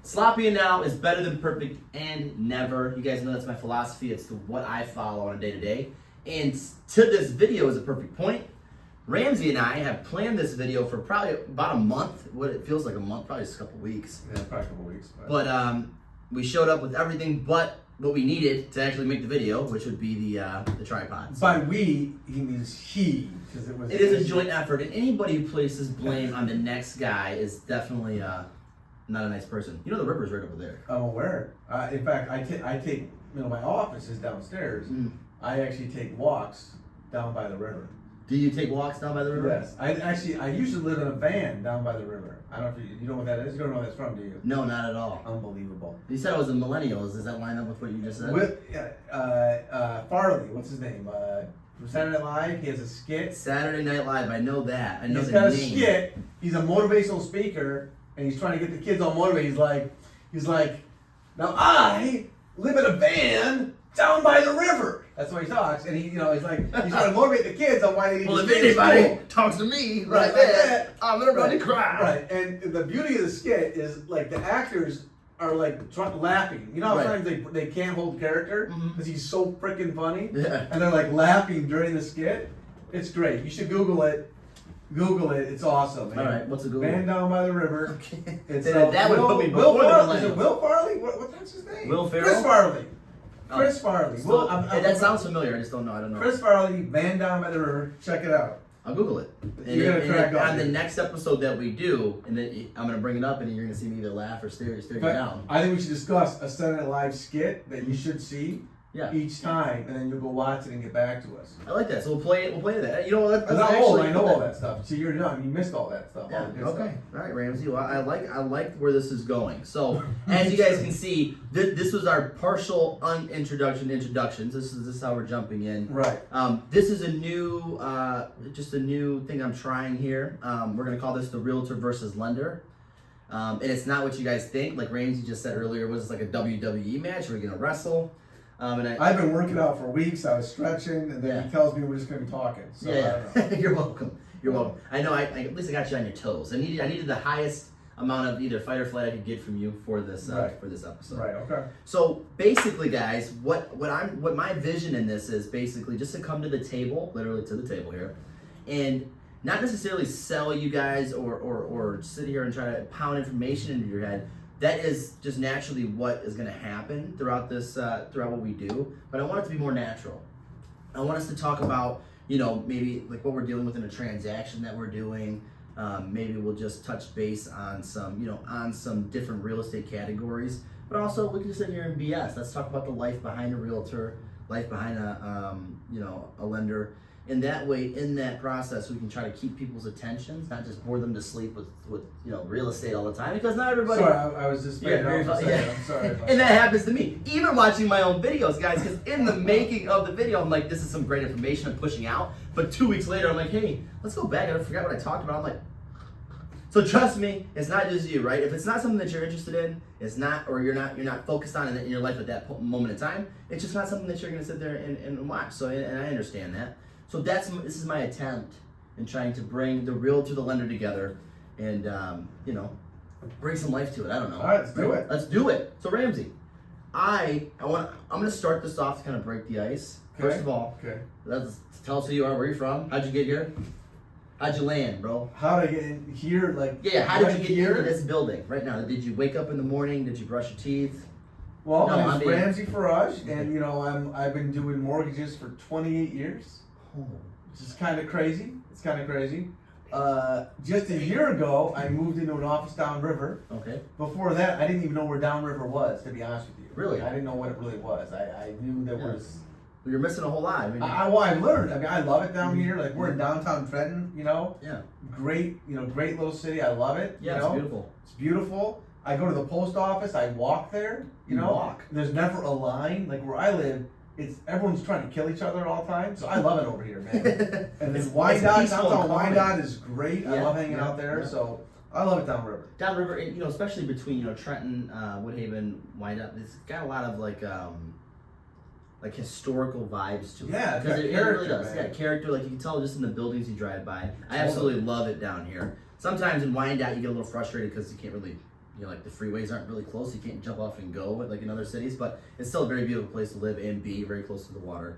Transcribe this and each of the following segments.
Sloppy and now is better than perfect and never. You guys know that's my philosophy. It's what I follow on a day-to-day. And to this video is a perfect point. Ramzi and I have planned this video for probably about a month. What it feels like a month, probably just a couple weeks. Yeah, probably a couple weeks. But we showed up with everything but what we needed to actually make the video, which would be the tripod. By we, he means he, because it is a joint effort, and anybody who places blame on the next guy is definitely not a nice person. You know the river's right over there. I'm aware. In fact, I take my office is downstairs. I actually take walks down by the river. Do you take walks down by the river? Yes. I used to live in a van down by the river. I don't know if you know what that is. You don't know what that's from, do you? No, not at all. Unbelievable. You said it was the millennials. Does that line up with what you just said? With Farley, what's his name? From Saturday Night Live, he has a skit. Saturday Night Live. I know that. I know He's the got a name. skit. He's a motivational speaker, and he's trying to get the kids all motivated. He's like, now I live in a van down by the river. That's why he talks, and he's trying to motivate the kids on why they need well, to if stay in anybody school. talks to me Right, like like that, that. I'm gonna run and cry. Right, and the beauty of the skit is like the actors are like laughing. You know how Right. sometimes they can't hold character because he's so freaking funny, Yeah. and they're like laughing during the skit. It's great. You should Google it. Google it. It's awesome, man. All right, what's a Google? Man Down by the River. Okay. It's that would put me Will before the Farley. Is it millennials. Will Farley? What's his name? Will Ferrell? Chris Farley. Oh. Chris Farley. So, that sounds familiar. I just don't know. I don't know. Chris Farley, Man Down by the River. Check it out. I'll Google it. You're gonna crack up. On the next episode that we do, and then I'm gonna bring it up, and you're gonna see me either laugh or stare you down. I think we should discuss a Saturday Night Live skit that you should see Yeah. each time, and then you'll go watch it and get back to us. I like that. So we'll play it. We'll play that. You know what? Because I'm old, I know all that stuff. So you're young, you missed all that stuff. Yeah. All the good Okay. stuff. All right, Ramzi. Well, I like where this is going. So as you guys can see, this was our partial introductions. This is how we're jumping in. Right. This is a new, just a new thing I'm trying here. We're gonna call this the Realtor versus Lender. And it's not what you guys think. Like Ramzi just said earlier, was like a WWE match. We're gonna wrestle. And I've been working out for weeks. I was stretching, and then he tells me we're just going to be talking. So yeah. I don't know. You're welcome. You're welcome. I know. I at least I got you on your toes. I needed the highest amount of either fight or flight I could get from you for this for this episode. Right. Okay. So basically, guys, what my vision in this is basically just to come to the table, literally to the table here, and not necessarily sell you guys or sit here and try to pound information into your head. That is just naturally what is going to happen throughout this, throughout what we do. But I want it to be more natural. I want us to talk about, maybe like what we're dealing with in a transaction that we're doing. Maybe we'll just touch base on some different real estate categories. But also we can just sit here and BS. Let's talk about the life behind a realtor, life behind a lender. And that way, in that process, we can try to keep people's attentions, not just bore them to sleep with real estate all the time, because not everybody. Sorry, I was just Yeah, I'm sorry. And that happens to me, even watching my own videos, guys. Because in the making of the video, I'm like, this is some great information I'm pushing out. But 2 weeks later, I'm like, hey, let's go back. I forgot what I talked about. I'm like, so trust me, it's not just you, right? If it's not something that you're interested in, it's not, or you're not focused on it in your life at that moment in time. It's just not something that you're going to sit there and watch. So, and I understand that. So this is my attempt in trying to bring the realtor, the lender together, and bring some life to it. I don't know. All right, let's do it. Let's do it. So Ramzi, I'm gonna start this off to kind of break the ice. Okay. First of all, let's tell us who you are, where you're from, how'd you get here, how'd you land, bro? How to get in here? How did you get here? into this building right now? Did you wake up in the morning? Did you brush your teeth? Well, No, my name's Ramzi Faraj, and I've been doing mortgages for 28 years. Which is kind of crazy. It's kind of crazy. Just a year ago, I moved into an office downriver. Okay. Before that, I didn't even know where downriver was, to be honest with you. Really? I didn't know what it really was. I knew there was. Well, you're missing a whole lot. I learned. I love it down here. Like we're in downtown Trenton. Yeah. Great. Great little city. I love it. Yeah, it's beautiful. It's beautiful. I go to the post office. I walk there. You walk. There's never a line. Like where I live, everyone's trying to kill each other all the time. So I love it over here, man. And then Wyandotte, downtown Wyandotte is great. I love hanging out there. Yeah. So I love it downriver. Downriver, especially between Trenton, Woodhaven, Wyandotte. It's got a lot of like historical vibes to it. Yeah, because it really does. Man. Yeah, character. Like you can tell just in the buildings you drive by. I absolutely love it down here. Sometimes in Wyandotte you get a little frustrated because you can't really like the freeways aren't really close. You can't jump off and go like in other cities, but it's still a very beautiful place to live and be very close to the water.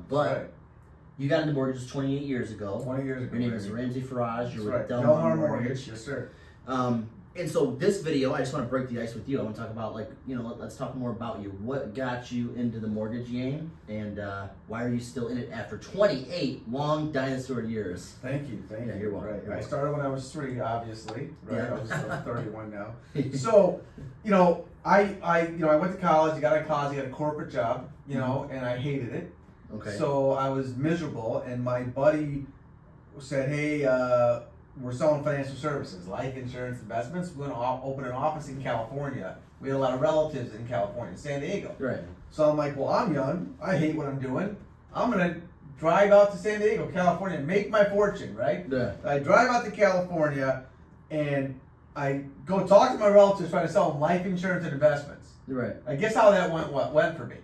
But you got into mortgages 28 years ago. 20 years ago. Your name is Ramzi Faraj. You're with Delmar Delmar Mortgage. Yes, sir. And so this video, I just want to break the ice with you. I want to talk about let's talk more about you. What got you into the mortgage game, and why are you still in it after 28 long dinosaur years? Thank you. You're welcome. Right. You're I welcome. started when I was 3, obviously. Right. Yeah. I'm 31 now. So, I went to college. I got out of college. I got a corporate job. And I hated it. Okay. So I was miserable, and my buddy said, "Hey, we're selling financial services, life insurance, investments. We're going to open an office in California. We had a lot of relatives in California, San Diego. Right. So I'm like, well, I'm young. I hate what I'm doing. I'm going to drive out to San Diego, California, and make my fortune, right? Yeah. I drive out to California, and I go talk to my relatives trying to sell them life insurance and investments. Right. I guess how that went for me.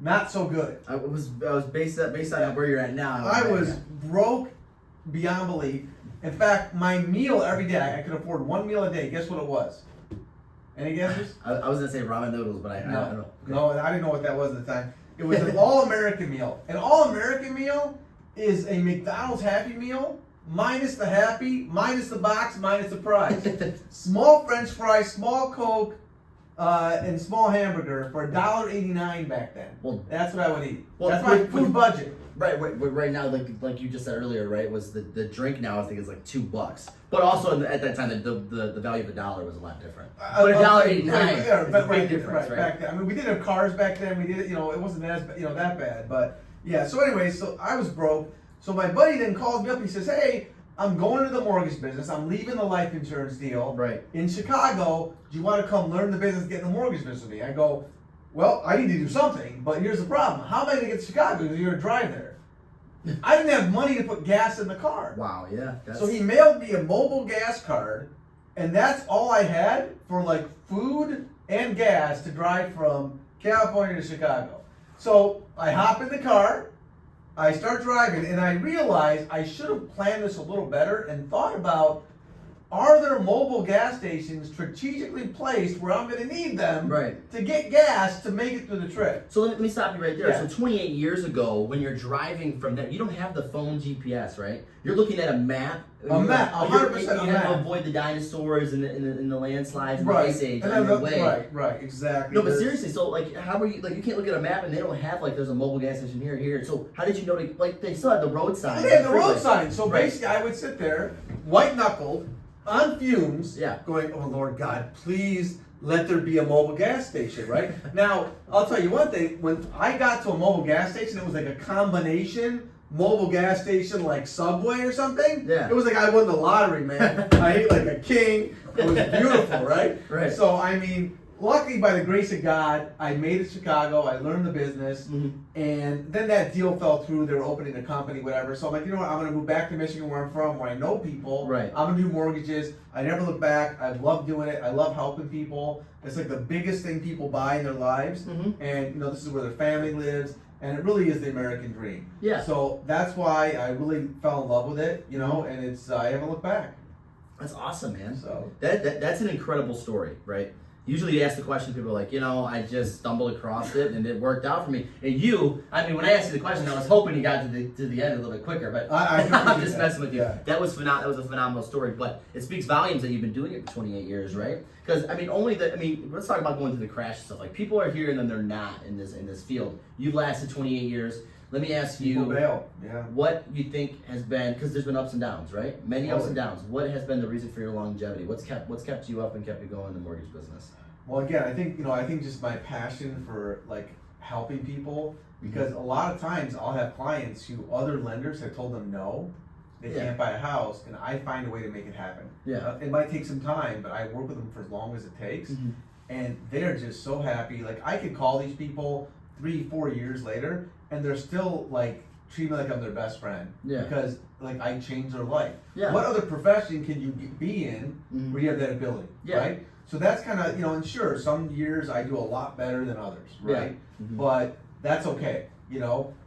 Not so good. I was based on where you're at now. I was broke beyond belief. In fact, my meal every day, I could afford one meal a day. Guess what it was? Any guesses? I was gonna say ramen noodles, but I don't know. No, I didn't know what that was at the time. It was an all-American meal. An all-American meal is a McDonald's Happy Meal minus the Happy, minus the box, minus the prize. Small French fries, small Coke, and small hamburger for $1.89 back then. Well, that's what I would eat. Well, that's my food budget. Right now, like you just said earlier, right, was the drink now I think is like $2, but also at that time the value of $1 was a lot different. But $1.89 is a big difference, right? Back then. I mean, we didn't have cars back then. We did it, it wasn't as that bad. But yeah. So anyway, so I was broke. So my buddy then calls me up. He says, "Hey, I'm going into the mortgage business. I'm leaving the life insurance deal in Chicago. Do you want to come learn the business, get in the mortgage business with me?" I go, "Well, I need to do something, but here's the problem. How am I going to get to Chicago? Because you're going to drive there." I didn't have money to put gas in the car. Wow, yeah. So he mailed me a mobile gas card, and that's all I had for like food and gas to drive from California to Chicago. So I hop in the car, I start driving, and I realize I should have planned this a little better and thought about, are there mobile gas stations strategically placed where I'm going to need them to get gas to make it through the trip? So let me stop you right there. Yeah. So 28 years ago, when you're driving from that, you don't have the phone GPS, right? You're looking at a map. A map, 100% You a have map. to avoid the dinosaurs and the landslides and the ice age And on your way. Right, exactly. No, but seriously, so like, how are you? Like, you can't look at a map and they don't have like there's a mobile gas station here. So how did you know? Like, they still have the road signs. They had the road signs. So Right. basically, I would sit there, white knuckled, on fumes, Yeah. going, "Oh Lord God, please let there be a mobile gas station." Right now, I'll tell you one thing. When I got to a mobile gas station, it was like a combination mobile gas station, like Subway or something. Yeah. It was like I won the lottery, man. I ate like a king. It was beautiful, right? Right. So I mean, luckily by the grace of God, I made it to Chicago. I learned the business, and then that deal fell through. They were opening a company, whatever. So I'm like, you know what? I'm going to move back to Michigan, where I'm from, where I know people. Right. I'm going to do mortgages. I never look back. I love doing it. I love helping people. It's like the biggest thing people buy in their lives, and this is where their family lives, and it really is the American dream. Yeah. So that's why I really fell in love with it, and it's I haven't looked back. That's awesome, man. So that's an incredible story, right? Usually you ask the question, people are like, I just stumbled across it and it worked out for me. And when I asked you the question, I was hoping you got to the end a little bit quicker, but I'm just messing with you. Yeah. That was that was a phenomenal story, but it speaks volumes that you've been doing it for 28 years, right? Because let's talk about going through the crash stuff. Like, people are here and then they're not in this field. You've lasted 28 years. Let me ask you, what you think has been, because there's been ups and downs, right? Many ups and downs. What has been the reason for your longevity? What's kept you up and kept you going in the mortgage business? Well, again, I think just my passion for like helping people, because a lot of times I'll have clients who other lenders have told them no, they can't buy a house, and I find a way to make it happen. Yeah. It might take some time, but I work with them for as long as it takes, and they're just so happy. Like, I could call these people 3-4 years later, and they're still like treat me like I'm their best friend. Yeah. Because like I changed their life. Yeah. What other profession can you be in where you have that ability? Yeah. Right. So that's kind of, and sure, some years I do a lot better than others, right? Yeah. But that's okay.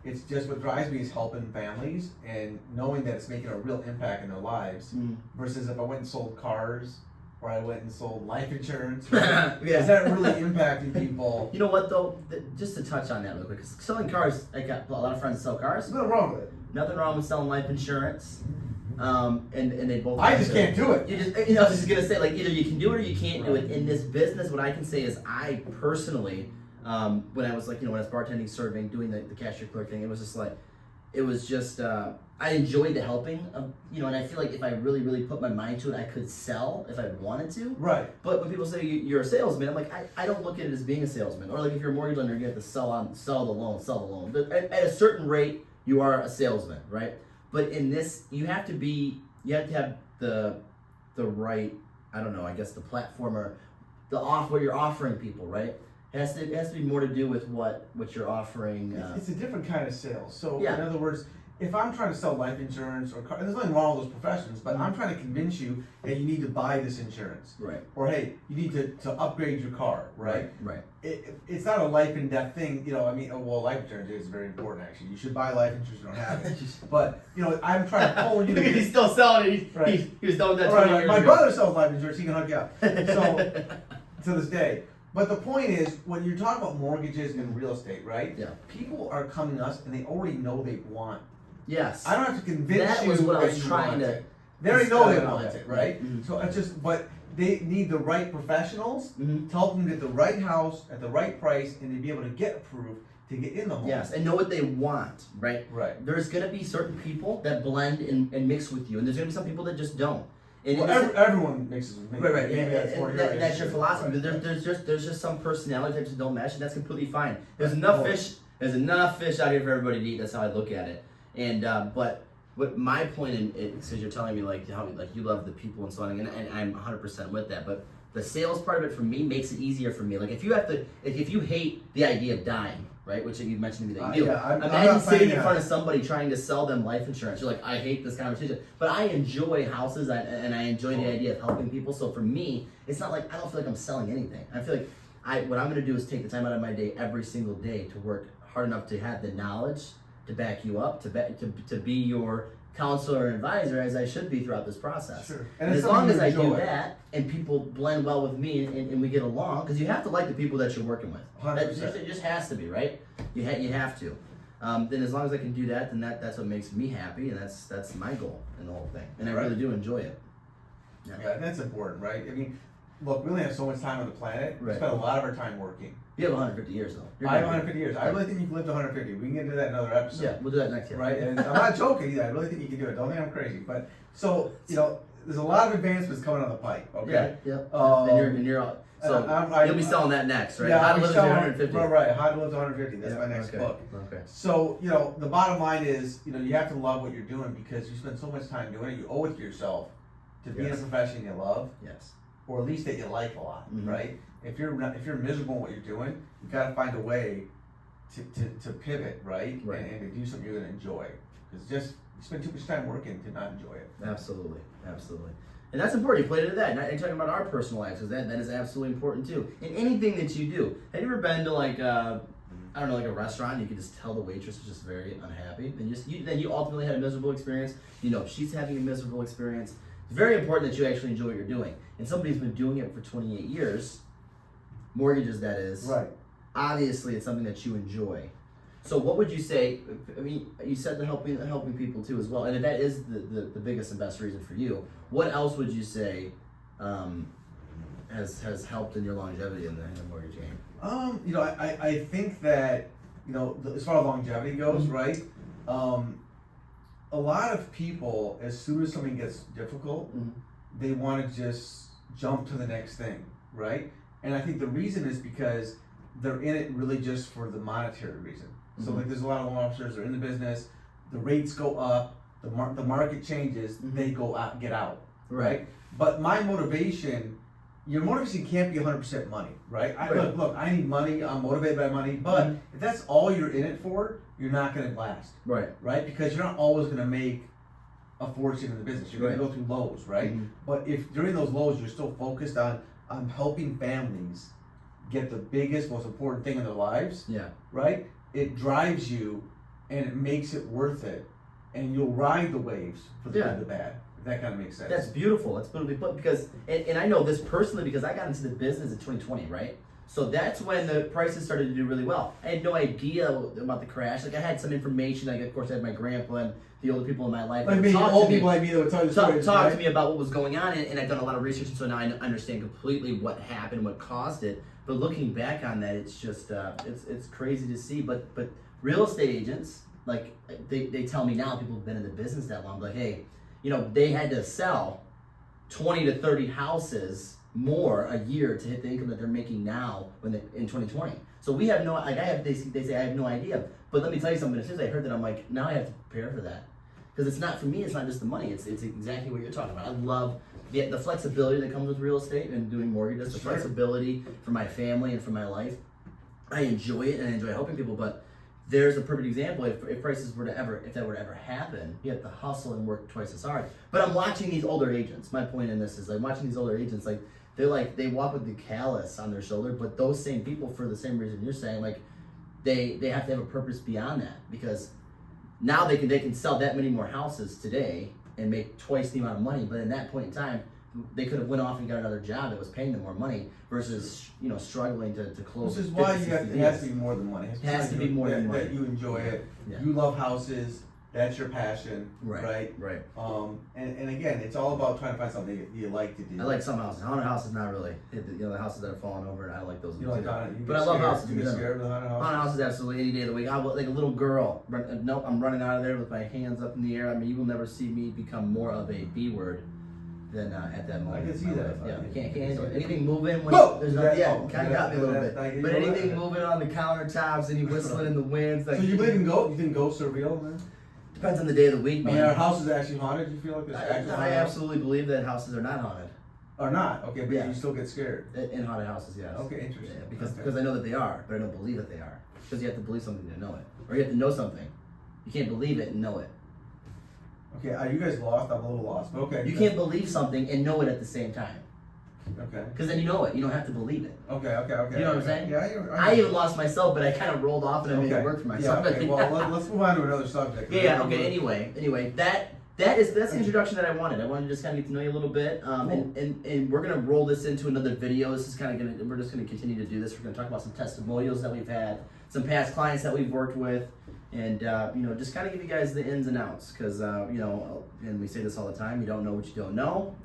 It's just what drives me is helping families and knowing that it's making a real impact in their lives. Versus if I went and sold cars, or I went and sold life insurance. Right? Yeah. Is that really impacting people? You know what though? Just to touch on that real quick, 'cause selling cars, I got a lot of friends that sell cars. There's nothing wrong with it. Nothing wrong with selling life insurance. And they both. I just can't do it. You just, I was just gonna say, like, either you can do it or you can't do it. In this business, what I can say is, I personally, when I was like, when I was bartending, serving, doing the cashier clerk thing, it was just I enjoyed the helping of, and I feel like if I really, really put my mind to it, I could sell if I wanted to. Right. But when people say you're a salesman, I'm like, I don't look at it as being a salesman. Or like if you're a mortgage lender, you have to sell the loan. But at a certain rate, you are a salesman, right? But in this, you have to have the right, I don't know, I guess the platform or what you're offering people, right? It has to be more to do with what you're offering. It's a different kind of sales. So Yeah. in other words, if I'm trying to sell life insurance or car, and there's nothing wrong with those professions, but I'm trying to convince you, hey, you need to buy this insurance. Right. Or hey, you need to upgrade your car, right? Right. It's not a life and death thing, life insurance is very important actually. You should buy life insurance if you don't have it. But, I'm trying to pull you to He's still selling it. Right. He was done with that 20 Right, years my ago. brother sells life insurance, he can hook you up. So, to this day. But the point is, when you're talking about mortgages and real estate, right? Yeah. People are coming to us and they already know they want. Yes. I don't have to convince That you was what I that was you trying want to it. They already know they dispel want that. it, right? Mhm. So but they need the right professionals Mhm. to help them get the right house at the right price and to be able to get approved to get in the home. Yes, and know what they want, right? Right. There's gonna be certain people that blend and mix with you, and there's gonna be some people that just don't. And Well, everyone everyone mixes with me. Right. Maybe that's and more that's your issue. philosophy. Right. But there's just some personality types that don't mesh, and that's completely fine. There's enough fish out here for everybody to eat. That's how I look at it. And but what my point in it, because you're telling me like how like you love the people and so on, and I'm 100% with that. But the sales part of it for me makes it easier for me. Like if you hate the idea of dying, right? Which you mentioned to me that you do. Yeah, I'm Imagine not sitting in saying front of somebody trying to sell them life insurance. You're like, I hate this conversation, but I enjoy houses and I enjoy the idea of helping people. So for me, it's not like I don't feel like I'm selling anything. I feel like what I'm going to do is take the time out of my day every single day to work hard enough to have the knowledge to back you up, to be your counselor and advisor as I should be throughout this process. Sure. And as long as I do that and people blend well with me and we get along, because you have to like the people that you're working with. 100%. It just has to be, right? You have to. Then as long as I can do that, then that's what makes me happy, and that's my goal in the whole thing. And I really do enjoy it. Yeah, and that's important, right? I mean, look, we only have so much time on the planet. We Right. spend a lot of our time working. You have 150 years though. I have 150 years. I really think you can live to 150. We can get into that in another episode. Yeah, we'll do that next year. Right? And I'm not joking either. I really think you can do it. Don't think I'm crazy. But so, there's a lot of advancements coming on the pipe. Okay. Yeah. Um, and you're so you'll be selling that next, right? Yeah, How to I'm live to selling- 150. Right. How to live to 150. That's Yeah, my next okay. book. Okay. So, the bottom line is, you have to love what you're doing because you spend so much time doing it. You owe it to yourself to be in a Yes. profession you love, Yes. or at least that you like a lot, Mhm. right? If you're miserable in what you're doing, you got to find a way to pivot, right? Right. And to do something you're gonna enjoy. Because just you spend too much time working to not enjoy it. Absolutely. And that's important. You played into that. And talking about our personal lives, because that is absolutely important too. In anything that you do. Have you ever been to like I don't know, like a restaurant? You can just tell the waitress is just very unhappy. Then you ultimately had a miserable experience. She's having a miserable experience. It's very important that you actually enjoy what you're doing. And somebody's been doing it for 28 years. Mortgages, that is. Right. Obviously, it's something that you enjoy. So what would you say? I mean, you said the helping people too as well, and if that is the biggest and best reason for you, what else would you say has helped in your longevity in the mortgage game? I think that as far as longevity goes, Mm-hmm. right? A lot of people, as soon as something gets difficult, Mhm. they want to just jump to the next thing, right? And I think the reason is because they're in it really just for the monetary reason. So Mhm. like there's a lot of loan officers, they're in the business, the rates go up, the market changes, Mhm. they go out, get out, Right. right? But my motivation, your motivation can't be 100% money, right? Right. Look, I need money, I'm motivated by money, but Mhm. if that's all you're in it for, you're not gonna last, Right. right? Because you're not always gonna make a fortune in the business. You're Right. gonna go through lows, right? Mhm. But if during those lows you're still focused on helping families get the biggest, most important thing in their lives, Yeah. right? It drives you and it makes it worth it. And you'll ride the waves for the good and the bad, If that kind of makes sense. That's beautiful. That's beautifully put because, and I know this personally because I got into the business in 2020, right? So that's when the prices started to do really well. I had no idea about the crash. Like I had some information. Like of course I had my grandpa and the older people in my life. Like me, old people like me that would tell you stories. Talk to me about what was going on, and I've done a lot of research, and so now I understand completely what happened, what caused it. But looking back on that, it's just it's crazy to see. But real estate agents, like they tell me now, people who've been in the business that long, like hey, you know they had to sell 20 to 30 houses more a year to hit the income that they're making now when in 2020. So we have no like they say I have no idea. But let me tell you something. As soon as I heard that, I'm like, now I have to prepare for that. Because it's not for me, it's not just the money, it's exactly what you're talking about. I love the flexibility that comes with real estate and doing mortgages, the flexibility for my family and for my life. I enjoy it and I enjoy helping people, but there's a perfect example. If prices were to ever happen, you have to hustle and work twice as hard. But I'm watching these older agents. My point in this is I'm watching these older agents, they walk with the callus on their shoulder, but those same people, for the same reason you're saying, like they have to have a purpose beyond that, because now they can sell that many more houses today and make twice the amount of money. But in that point in time, they could have went off and got another job that was paying them more money versus struggling to close. This is why it has to be more than money. It has to be more than money. That you enjoy it. Yeah. You love houses. That's your passion, right? Right. And again, it's all about trying to find something you like to do. I like some houses. Haunted houses, not really. The houses that are falling over, I don't like those. You like haunted? But I love houses. You get scared of the haunted houses? Haunted houses, absolutely, any day of the week. I will, like a little girl. Nope, I'm running out of there with my hands up in the air. I mean, you will never see me become more of a B word than at that moment. I can see that. Yeah, I can't handle it. Anything moving when there's kind of got me a little bit. But anything moving on the countertops, any whistling in the winds. Like, so you believe in ghosts? You think ghosts are real, man? Depends on the day of the week, man. I mean, are houses actually haunted? Do you feel like there's actual I absolutely believe that houses are not haunted. Are not? Okay, but you still get scared. In haunted houses, yes. Okay, interesting. Yeah, because I know that they are, but I don't believe that they are. Because you have to believe something to know it. Or you have to know something. You can't believe it and know it. Okay, are you guys lost? I'm a little lost, but okay. You can't believe something and know it at the same time. Okay. Because then you know it. You don't have to believe it. Okay. You know what I'm saying? Yeah, I even lost myself, but I kind of rolled off and I made it work for myself. Yeah, okay. Well, let's move on to another subject. Yeah, okay. Anyway, that's the introduction that I wanted. I wanted to just kind of get to know you a little bit, Cool. and we're gonna roll this into another video. This is we're just gonna continue to do this. We're gonna talk about some testimonials that we've had, some past clients that we've worked with, and just kind of give you guys the ins and outs, because and we say this all the time, you don't know what you don't know.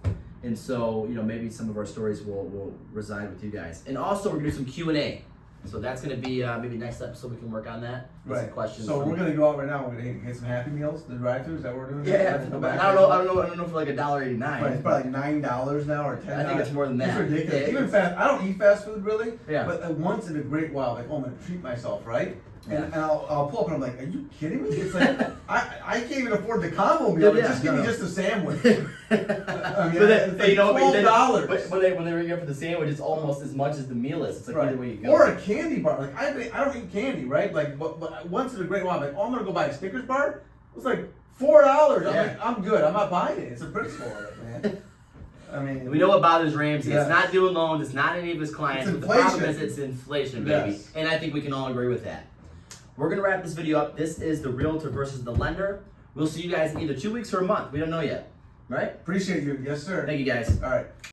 And so, maybe some of our stories will reside with you guys. And also, we're gonna do some Q&A. So that's gonna be maybe next episode we can work on that. Right. Some questions. So we're gonna go out right now. We're gonna get some Happy Meals. The drive-thru. Is that what we're doing? Yeah. I don't know for like $1.89. Right, it's probably like $9 now or $10. I think it's more than that. It's ridiculous. Yeah, Even fast. I don't eat fast food really. Yeah. But once in a great while, like, I'm gonna treat myself, right? And I'll pull up and I'm like, are you kidding me? It's like I can't even afford the combo meal. Just give me just a sandwich. I mean, it's like $12. But when they ring up for the sandwich, it's almost as much as the meal is. It's like either way you go. Or a candy bar. Like I don't eat candy, right? Like, but once in a great while, I'm like, I'm gonna go buy a Snickers bar. It was like $4. I'm like, I'm good. I'm not buying it. It's a principle of it, man. I mean, we know what bothers Ramzi. Yes. It's not doing loans. It's not any of his clients. It's But the problem inflation. is it's inflation, baby. Yes. And I think we can all agree with that. We're going to wrap this video up. This is the realtor versus the lender. We'll see you guys in either 2 weeks or a month. We don't know yet. Right? Appreciate you. Yes, sir. Thank you, guys. All right.